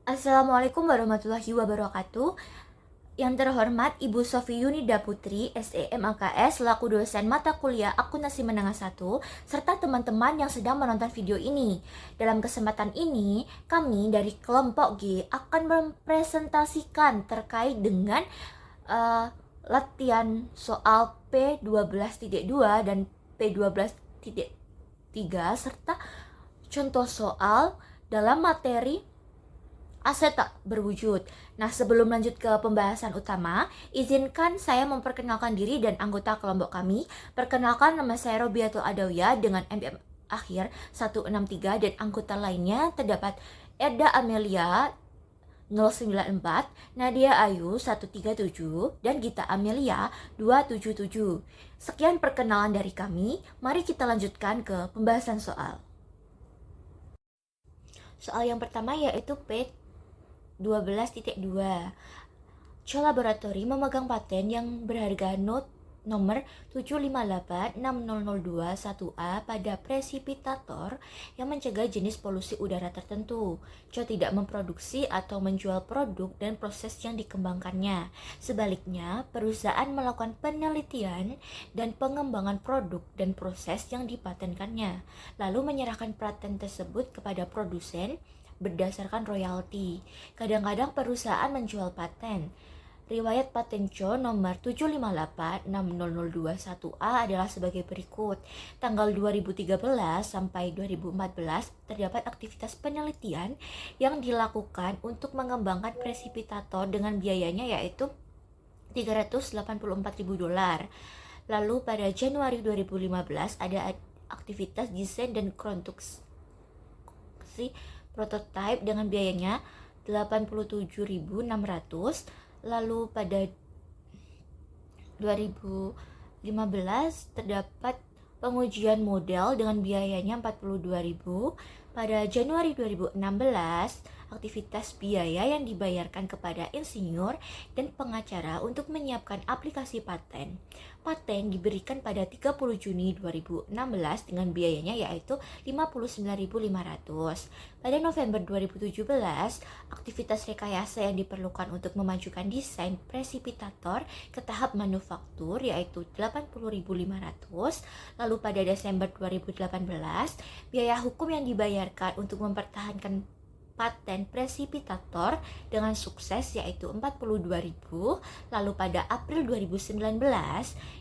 Assalamualaikum warahmatullahi wabarakatuh. Yang terhormat Ibu Sofi Yunida Putri, SEM AKS, selaku dosen mata kuliah Akuntansi Menengah 1, serta teman-teman yang sedang menonton video ini. Dalam kesempatan ini, kami dari kelompok G akan mempresentasikan terkait dengan latihan soal P12.2 dan P12.3 serta contoh soal dalam materi aset tak berwujud. Nah, sebelum lanjut ke pembahasan utama, izinkan saya memperkenalkan diri dan anggota kelompok kami. Perkenalkan, nama saya Robiatul Adawiyah dengan MPM akhir 163 dan anggota lainnya terdapat Eda Amelia 094, Nadia Ayu 137, dan Gita Amelia 277. Sekian perkenalan dari kami, mari kita lanjutkan ke pembahasan soal. Soal yang pertama yaitu P12.2. Laboratori memegang paten yang berharga nomor 7586002-1A pada presipitator yang mencegah jenis polusi udara tertentu. Tidak memproduksi atau menjual produk dan proses yang dikembangkannya. Sebaliknya, perusahaan melakukan penelitian dan pengembangan produk dan proses yang dipatenkannya, lalu menyerahkan paten tersebut kepada produsen berdasarkan royalti. Kadang-kadang perusahaan menjual paten. Riwayat paten Co nomor 7586002-1A adalah sebagai berikut. Tanggal 2013 sampai 2014 terdapat aktivitas penelitian yang dilakukan untuk mengembangkan presipitator dengan biayanya yaitu $384.000. Lalu pada Januari 2015 ada aktivitas desain dan konstruksi prototipe dengan biayanya 87.600. Lalu pada 2015 terdapat pengujian model dengan biayanya 42.000. Pada Januari 2016, aktivitas biaya yang dibayarkan kepada insinyur dan pengacara untuk menyiapkan aplikasi paten. Paten diberikan pada 30 Juni 2016 dengan biayanya yaitu 59.500. Pada November 2017, aktivitas rekayasa yang diperlukan untuk memajukan desain presipitator ke tahap manufaktur yaitu 80.500. Lalu pada Desember 2018, biaya hukum yang dibayarkan untuk mempertahankan paten presipitator dengan sukses yaitu 42.000. Lalu pada April 2019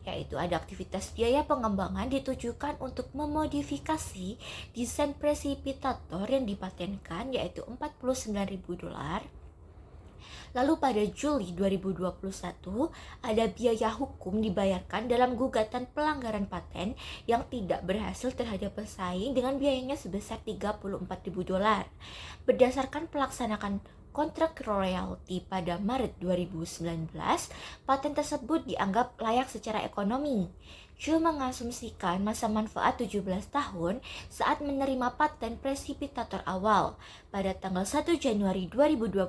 yaitu ada aktivitas biaya pengembangan ditujukan untuk memodifikasi desain presipitator yang dipatenkan yaitu $49.000. Lalu pada Juli 2021 ada biaya hukum dibayarkan dalam gugatan pelanggaran paten yang tidak berhasil terhadap pesaing dengan biayanya sebesar $34.000. Berdasarkan pelaksanaan kontrak royalti pada Maret 2019, paten tersebut dianggap layak secara ekonomi. Joe mengasumsikan masa manfaat 17 tahun saat menerima paten presipitator awal. Pada tanggal 1 Januari 2021,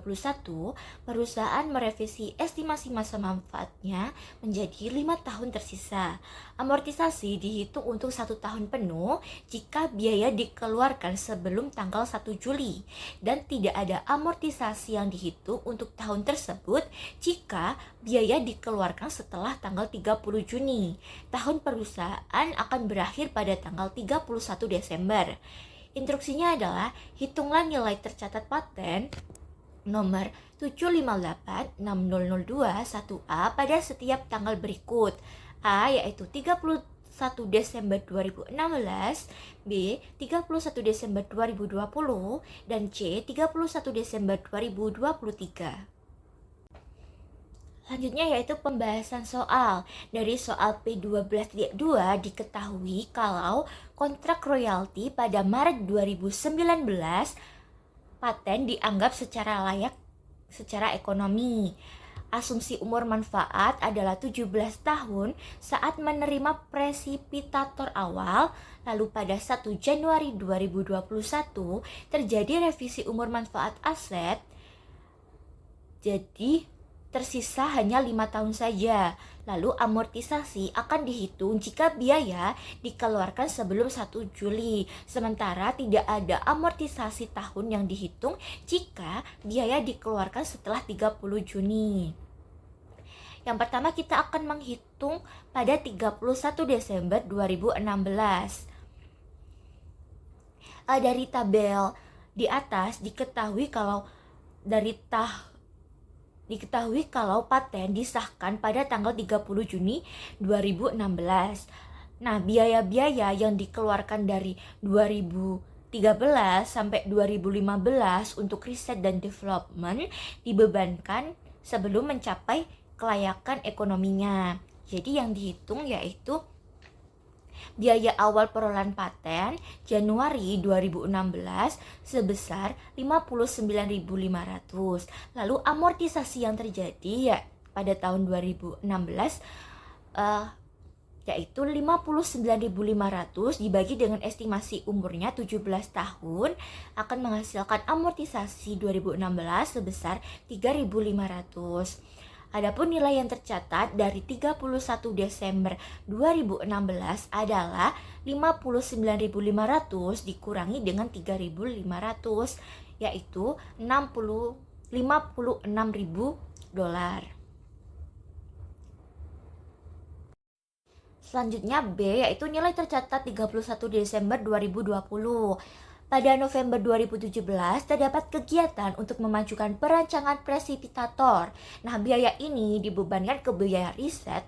perusahaan merevisi estimasi masa manfaatnya menjadi 5 tahun tersisa. Amortisasi dihitung untuk 1 tahun penuh jika biaya dikeluarkan sebelum tanggal 1 Juli dan tidak ada amortisasi yang dihitung untuk tahun tersebut jika biaya dikeluarkan setelah tanggal 30 Juni. Tahun perusahaan akan berakhir pada tanggal 31 Desember. Instruksinya adalah hitunglah nilai tercatat paten nomor 7586002-1A pada setiap tanggal berikut. A yaitu 31 Desember 2016, B 31 Desember 2020, dan C 31 Desember 2023. Selanjutnya yaitu pembahasan soal. Dari soal P12.2 diketahui kalau kontrak royalti pada Maret 2019 paten dianggap secara layak secara ekonomi. Asumsi umur manfaat adalah 17 tahun saat menerima presipitator awal. Lalu pada 1 Januari 2021 terjadi revisi umur manfaat aset. Jadi tersisa hanya 5 tahun saja. Lalu amortisasi akan dihitung jika biaya dikeluarkan sebelum 1 Juli. Sementara tidak ada amortisasi tahun yang dihitung jika biaya dikeluarkan setelah 30 Juni. Yang pertama kita akan menghitung pada 31 Desember 2016. Dari tabel di atas diketahui kalau paten disahkan pada tanggal 30 Juni 2016. Nah, biaya-biaya yang dikeluarkan dari 2013 sampai 2015 untuk riset dan development dibebankan sebelum mencapai kelayakan ekonominya. Jadi yang dihitung yaitu biaya awal perolehan paten Januari 2016 sebesar 59.500. Lalu amortisasi yang terjadi ya pada tahun 2016 yaitu 59.500 dibagi dengan estimasi umurnya 17 tahun akan menghasilkan amortisasi 2016 sebesar 3.500. Adapun nilai yang tercatat dari 31 Desember 2016 adalah 59.500 dikurangi dengan 3.500 yaitu $56.000. Selanjutnya B yaitu nilai tercatat 31 Desember 2020. Pada November 2017 terdapat kegiatan untuk memajukan perancangan presipitator. Nah, biaya ini dibebankan ke biaya riset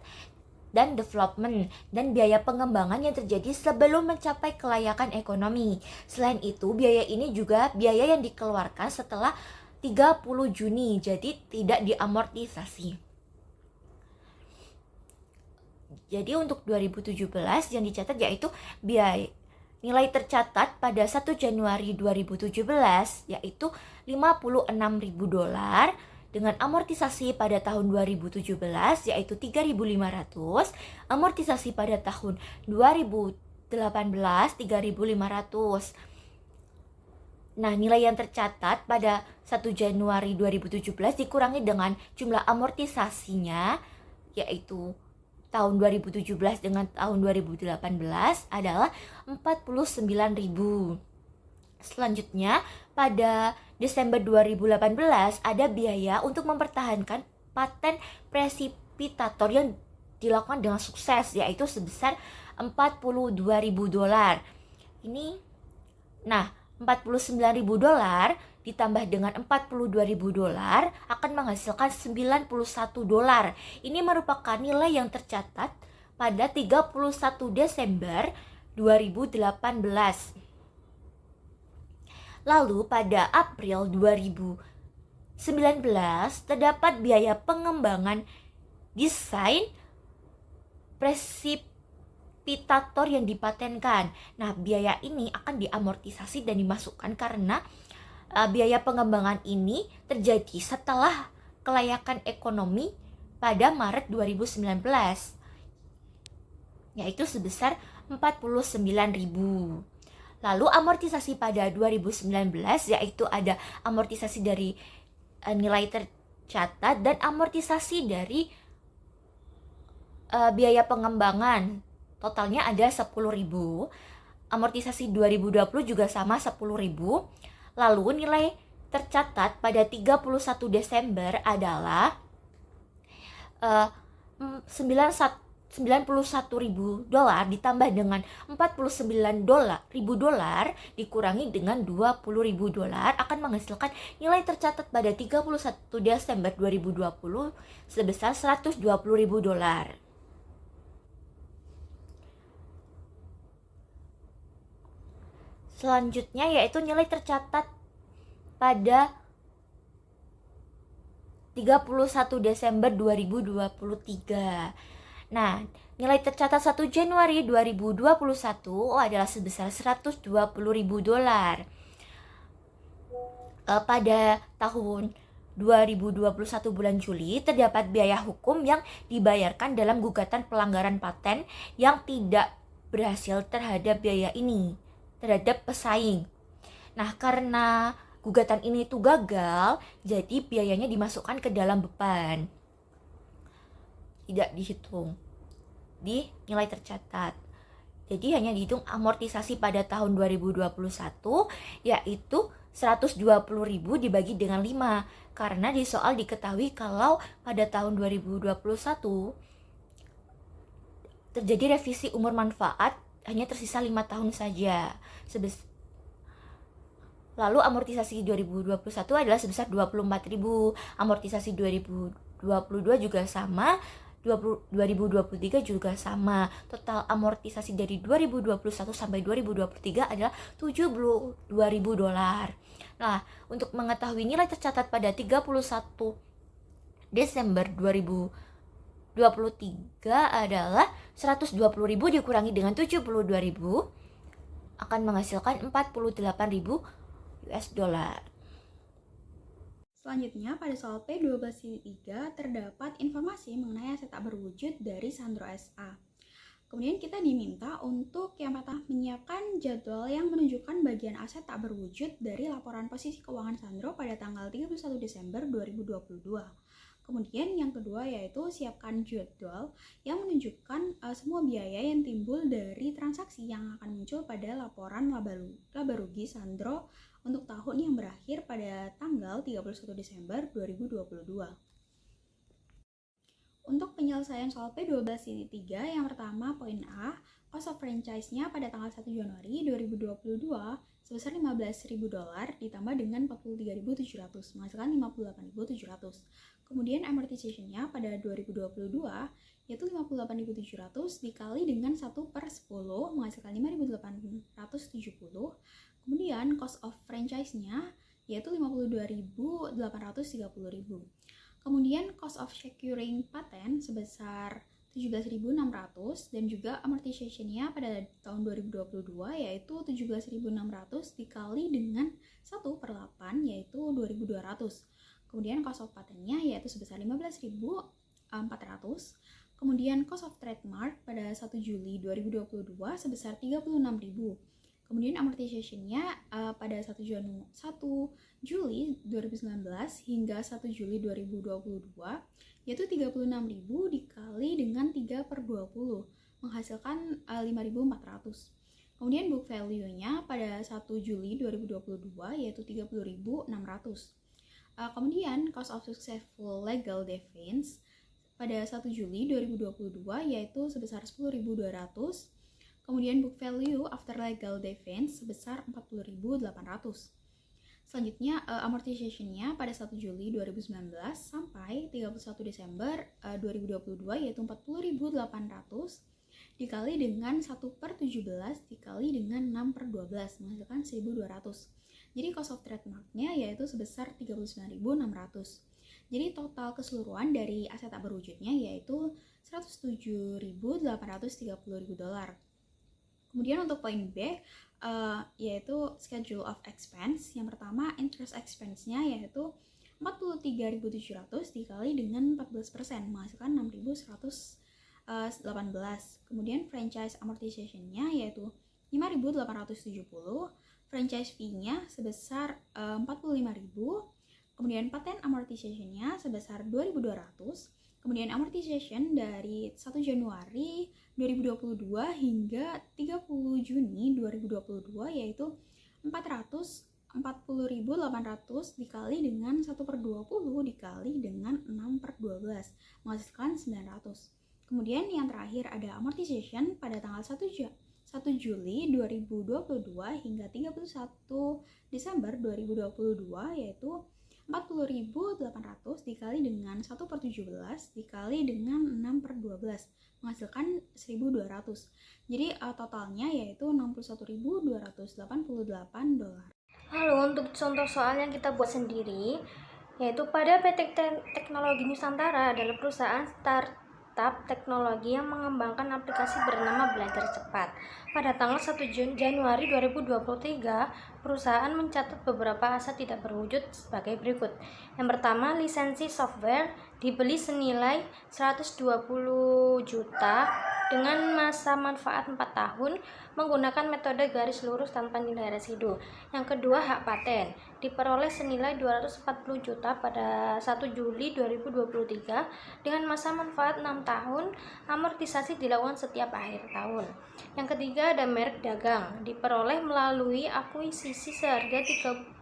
dan development dan biaya pengembangan yang terjadi sebelum mencapai kelayakan ekonomi. Selain itu, biaya ini juga biaya yang dikeluarkan setelah 30 Juni, jadi tidak diamortisasi. Jadi untuk 2017 yang dicatat yaitu biaya nilai tercatat pada 1 Januari 2017 yaitu $56.000 dengan amortisasi pada tahun 2017 yaitu 3.500, amortisasi pada tahun 2018 3.500. Nah, nilai yang tercatat pada 1 Januari 2017 dikurangi dengan jumlah amortisasinya yaitu tahun 2017 dengan tahun 2018 adalah 49.000. Selanjutnya, pada Desember 2018 ada biaya untuk mempertahankan paten presipitator yang dilakukan dengan sukses yaitu sebesar $42.000. $49.000 ditambah dengan $42.000 akan menghasilkan $91. Ini merupakan nilai yang tercatat pada 31 Desember 2018. Lalu pada April 2019 terdapat biaya pengembangan desain presipitator yang dipatenkan. Nah, biaya ini akan diamortisasi dan dimasukkan karena biaya pengembangan ini terjadi setelah kelayakan ekonomi pada Maret 2019 yaitu sebesar 49.000. Lalu amortisasi pada 2019 yaitu ada amortisasi dari nilai tercatat dan amortisasi dari biaya pengembangan. Totalnya ada 10.000. Amortisasi 2020 juga sama 10.000. Lalu nilai tercatat pada 31 Desember adalah $91.000 ditambah dengan $49.000 dikurangi dengan $20.000 akan menghasilkan nilai tercatat pada 31 Desember 2020 sebesar $120.000. Selanjutnya yaitu nilai tercatat pada 31 Desember 2023. Nah, nilai tercatat 1 Januari 2021 adalah sebesar $120.000. Pada tahun 2021 bulan Juli terdapat biaya hukum yang dibayarkan dalam gugatan pelanggaran paten yang tidak berhasil terhadap biaya ini terhadap pesaing. Nah, karena gugatan ini gagal, jadi biayanya dimasukkan ke dalam beban. tidak dihitung di nilai tercatat. Jadi hanya dihitung amortisasi pada tahun 2021 yaitu 120.000 dibagi dengan 5. Karena di soal diketahui kalau pada tahun 2021 terjadi revisi umur manfaat hanya tersisa 5 tahun saja. Lalu amortisasi 2021 adalah sebesar 24.000. Amortisasi 2022 juga sama, 2023 juga sama. Total amortisasi dari 2021 sampai 2023 adalah $72.000. Nah, untuk mengetahui nilai tercatat pada 31 Desember 2023 adalah 120.000 dikurangi dengan 72.000 akan menghasilkan 48.000 US dollar. Selanjutnya, pada soal P12.3 terdapat informasi mengenai aset tak berwujud dari Sandro SA. Kemudian kita diminta untuk yang pertama menyiapkan jadwal yang menunjukkan bagian aset tak berwujud dari laporan posisi keuangan Sandro pada tanggal 31 Desember 2022. Kemudian yang kedua yaitu siapkan jadwal yang menunjukkan semua biaya yang timbul dari transaksi yang akan muncul pada laporan laba rugi Sandro untuk tahun yang berakhir pada tanggal 31 Desember 2022. Untuk penyelesaian soal P12.3 yang pertama poin A, cost of franchise-nya pada tanggal 1 Januari 2022 sebesar $15.000 ditambah dengan 43.700 menghasilkan 58.700. Kemudian amortization-nya pada 2022 yaitu 58.700 dikali dengan 1/10 menghasilkan 5.870. Kemudian cost of franchise-nya yaitu 52.830.000. Kemudian cost of securing patent sebesar 17.600 dan juga amortization-nya pada tahun 2022 yaitu 17.600 dikali dengan 1/8 yaitu 2.200. Kemudian cost of patent-nya yaitu sebesar 15.400. Kemudian cost of trademark pada 1 Juli 2022 sebesar 36.000. Kemudian amortization-nya pada 1 Juli 2019 hingga 1 Juli 2022 yaitu 36.000 dikali dengan 3/20 menghasilkan 5.400. Kemudian book value-nya pada 1 Juli 2022 yaitu 30.600. Kemudian cost of successful legal defense pada 1 Juli 2022 yaitu sebesar 10.200. Kemudian book value after legal defense sebesar 40.800. Selanjutnya amortization-nya pada 1 Juli 2019 sampai 31 Desember 2022 yaitu 40.800 dikali dengan 1/17 dikali dengan 6/12 menghasilkan 1.200. Jadi cost of trademark-nya yaitu sebesar 39.600. Jadi total keseluruhan dari aset tak berwujudnya yaitu $107.830.000. Kemudian untuk poin B yaitu schedule of expense. Yang pertama interest expense-nya yaitu 43.700 dikali dengan 14% menghasilkan 6.118. Kemudian franchise amortization-nya yaitu 5.870. Franchise fee-nya sebesar 45.000. Kemudian patent amortization-nya sebesar 2.200. Kemudian amortization dari 1 Januari 2022 hingga 30 Juni 2022 yaitu 440.800 dikali dengan 1/20 dikali dengan 6/12 menghasilkan 900. Kemudian yang terakhir ada amortization pada tanggal 1 Juli 2022 hingga 31 Desember 2022 yaitu 40.800 dikali dengan 1/17 dikali dengan 6/12 menghasilkan 1.200. Jadi totalnya yaitu $61.288. Lalu untuk contoh soal yang kita buat sendiri yaitu pada PT Teknologi Nusantara adalah perusahaan startup teknologi yang mengembangkan aplikasi bernama Belajar Cepat. Pada tanggal 1 Januari 2023, perusahaan mencatat beberapa aset tidak berwujud sebagai berikut. Yang pertama, lisensi software dibeli senilai 120 juta dengan masa manfaat 4 tahun menggunakan metode garis lurus tanpa nilai residu. Yang kedua, hak paten diperoleh senilai 240 juta pada 1 Juli 2023 dengan masa manfaat 6 tahun, amortisasi dilakukan setiap akhir tahun. Yang ketiga, ada merek dagang diperoleh melalui akuisisi seharga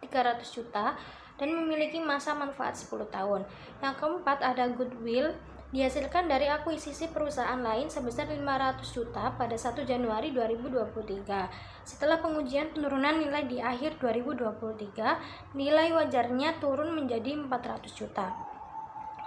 300 juta dan memiliki masa manfaat 10 tahun. Yang keempat, ada goodwill dihasilkan dari akuisisi perusahaan lain sebesar 500 juta pada 1 Januari 2023. Setelah pengujian penurunan nilai di akhir 2023, nilai wajarnya turun menjadi 400 juta.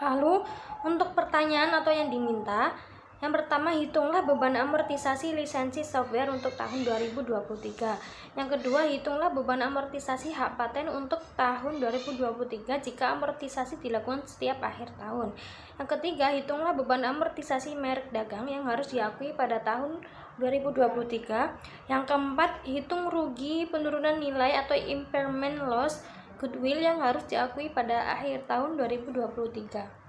Lalu, untuk pertanyaan atau yang diminta, yang pertama, hitunglah beban amortisasi lisensi software untuk tahun 2023. Yang kedua, hitunglah beban amortisasi hak paten untuk tahun 2023 jika amortisasi dilakukan setiap akhir tahun. Yang ketiga, hitunglah beban amortisasi merek dagang yang harus diakui pada tahun 2023. Yang keempat, hitung rugi penurunan nilai atau impairment loss goodwill yang harus diakui pada akhir tahun 2023.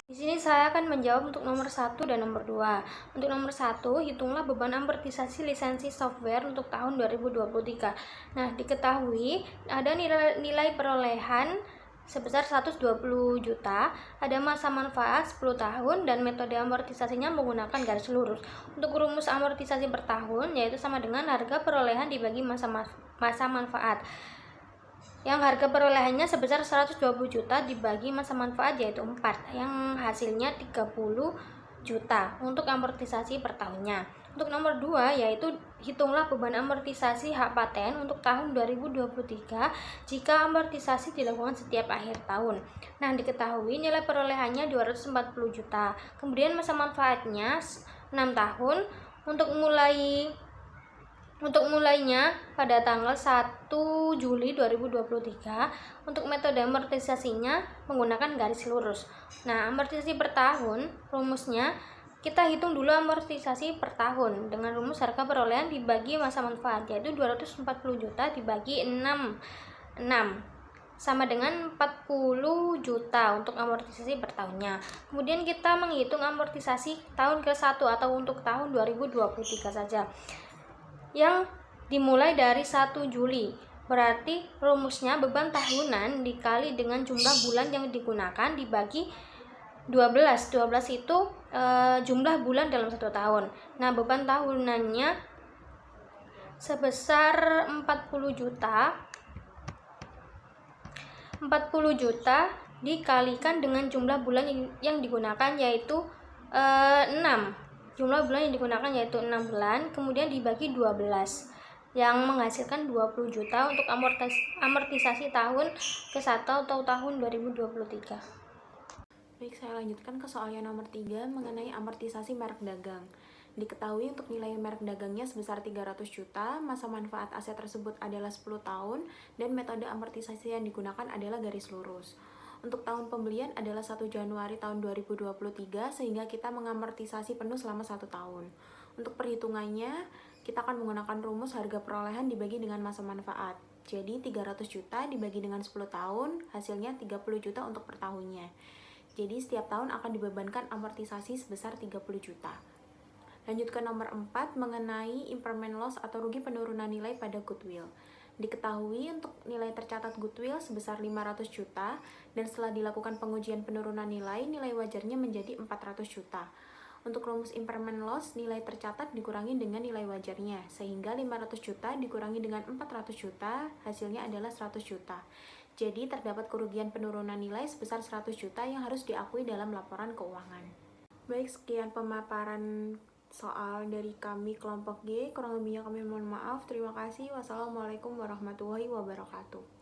Di sini saya akan menjawab untuk nomor 1 dan nomor 2. Untuk nomor 1, hitunglah beban amortisasi lisensi software untuk tahun 2023. Nah, diketahui ada nilai perolehan sebesar 120 juta, ada masa manfaat 10 tahun, dan metode amortisasinya menggunakan garis lurus. Untuk rumus amortisasi per tahun, yaitu sama dengan harga perolehan dibagi masa manfaat, yang harga perolehannya sebesar 120 juta dibagi masa manfaat yaitu 4, yang hasilnya 30 juta untuk amortisasi per tahunnya. Untuk nomor 2, yaitu hitunglah beban amortisasi hak paten untuk tahun 2023 jika amortisasi dilakukan setiap akhir tahun. Nah, diketahui nilai perolehannya 240 juta. Kemudian masa manfaatnya 6 tahun. Untuk mulainya pada tanggal 1 Juli 2023, untuk metode amortisasinya menggunakan garis lurus. Nah, amortisasi per tahun, rumusnya kita hitung dulu amortisasi per tahun dengan rumus harga perolehan dibagi masa manfaat, yaitu 240 juta dibagi 6 sama dengan 40 juta untuk amortisasi per tahunnya. Kemudian kita menghitung amortisasi tahun ke-1 atau untuk tahun 2023 saja, yang dimulai dari 1 Juli. Berarti rumusnya beban tahunan dikali dengan jumlah bulan yang digunakan dibagi 12. 12 itu jumlah bulan dalam 1 tahun. Nah, beban tahunannya sebesar 40 juta. 40 juta dikalikan dengan jumlah bulan yang digunakan yaitu 6. Jumlah bulan yang digunakan yaitu 6 bulan, kemudian dibagi 12, yang menghasilkan 20 juta untuk amortisasi tahun ke-1 atau tahun 2023. Baik, saya lanjutkan ke soal yang nomor 3 mengenai amortisasi merek dagang. Diketahui untuk nilai merek dagangnya sebesar 300 juta, masa manfaat aset tersebut adalah 10 tahun, dan metode amortisasi yang digunakan adalah garis lurus. Untuk tahun pembelian adalah 1 Januari tahun 2023, sehingga kita mengamortisasi penuh selama 1 tahun. Untuk perhitungannya, kita akan menggunakan rumus harga perolehan dibagi dengan masa manfaat. Jadi 300 juta dibagi dengan 10 tahun, hasilnya 30 juta untuk per tahunnya. Jadi setiap tahun akan dibebankan amortisasi sebesar 30 juta. Lanjut ke nomor 4 mengenai impairment loss atau rugi penurunan nilai pada goodwill. Diketahui untuk nilai tercatat goodwill sebesar 500 juta, dan setelah dilakukan pengujian penurunan nilai wajarnya menjadi 400 juta. Untuk rumus impairment loss, nilai tercatat dikurangi dengan nilai wajarnya, sehingga 500 juta dikurangi dengan 400 juta, hasilnya adalah 100 juta. Jadi terdapat kerugian penurunan nilai sebesar 100 juta yang harus diakui dalam laporan keuangan. Baik, sekian pemaparan soal dari kami kelompok G, kurang lebihnya kami mohon maaf. Terima kasih. Wassalamualaikum warahmatullahi wabarakatuh.